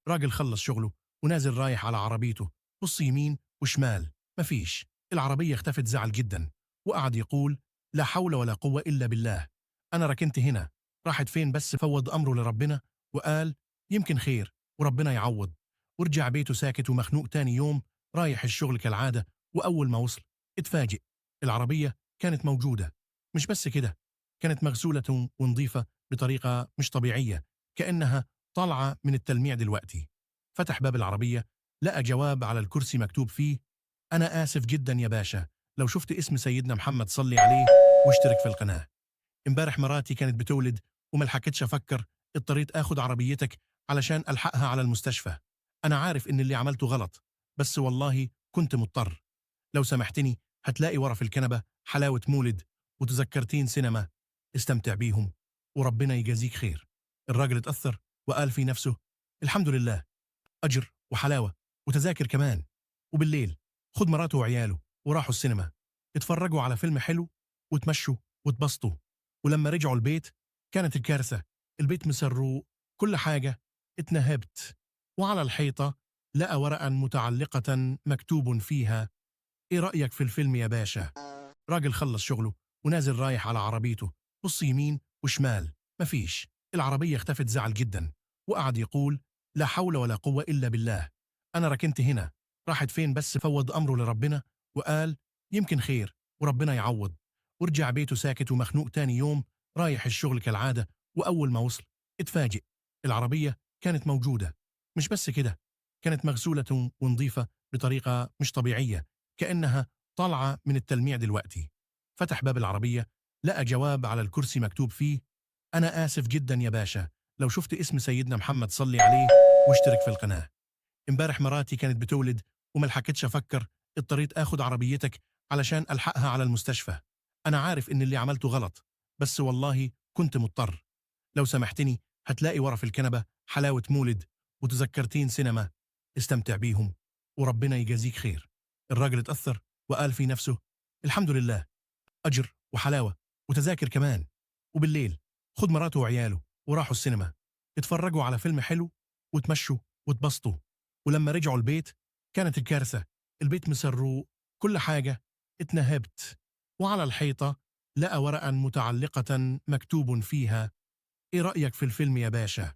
راجل خلص شغله ونازل رايح على عربيته، بص يمين وشمال مفيش. العربية اختفت، زعل جدا وقعد يقول لا حول ولا قوة إلا بالله، أنا ركنت هنا، راحت فين؟ بس فوض أمره لربنا وقال يمكن خير وربنا يعوض. ورجع بيته ساكت ومخنوق. تاني يوم رايح الشغل كالعادة، وأول ما وصل اتفاجئ، العربية كانت موجودة. مش بس كده، كانت مغسولة ونظيفة بطريقة مش طبيعية، كأنها طالعة من التلميع دلوقتي. فتح باب العربية، لقى جواب على الكرسي مكتوب فيه أنا آسف جدا يا باشا، لو شفت اسم سيدنا محمد صلي عليه واشترك في القناة. امبارح مراتي كانت بتولد وملحقتش أفكر، اضطريت آخد عربيتك علشان ألحقها على المستشفى. أنا عارف إن اللي عملته غلط، بس والله كنت مضطر. لو سمحتني هتلاقي ورا في الكنبة حلاوة مولد وتذكرتين سينما، استمتع بيهم وربنا يجازيك خير. الراجل اتأثر وقال في نفسه الحمد لله، أجر وحلاوة وتذاكر كمان. وبالليل خد مراته وعياله وراحوا السينما، اتفرجوا على فيلم حلو وتمشوا واتبسطوا. ولما رجعوا البيت كانت الكارثة، البيت مسروق، كل حاجة اتنهبت. وعلى الحيطة لقى ورقة متعلقة مكتوب فيها ايه رأيك في الفيلم يا باشا؟ راجل خلص شغله ونازل رايح على عربيته، بص يمين وشمال مفيش. العربية اختفت، زعل جدا وقعد يقول لا حول ولا قوة إلا بالله، أنا ركنت هنا، راحت فين؟ بس فوض أمره لربنا وقال يمكن خير وربنا يعوض. ورجع بيته ساكت ومخنوق. تاني يوم رايح الشغل كالعادة، وأول ما وصل اتفاجئ، العربية كانت موجودة. مش بس كده، كانت مغسولة ونظيفة بطريقة مش طبيعية، كأنها طالعة من التلميع دلوقتي. فتح باب العربية، لقى جواب على الكرسي مكتوب فيه أنا آسف جدا يا باشا، لو شفت اسم سيدنا محمد صلي عليه واشترك في القناة. امبارح مراتي كانت بتولد وملحقتش أفكر، اضطريت آخد عربيتك علشان ألحقها على المستشفى. أنا عارف إن اللي عملته غلط، بس والله كنت مضطر. لو سمحتني هتلاقي ورا في الكنبة حلاوة مولد وتذكرتين سينما، استمتع بيهم وربنا يجازيك خير. الراجل اتأثر وقال في نفسه الحمد لله، أجر وحلاوة وتذاكر كمان. وبالليل خد مراته وعياله وراحوا السينما، اتفرجوا على فيلم حلو وتمشوا واتبسطوا. ولما رجعوا البيت كانت الكارثة، البيت مسروق، كل حاجة اتنهبت. وعلى الحيطة لقى ورقة متعلقة مكتوب فيها ايه رأيك في الفيلم يا باشا؟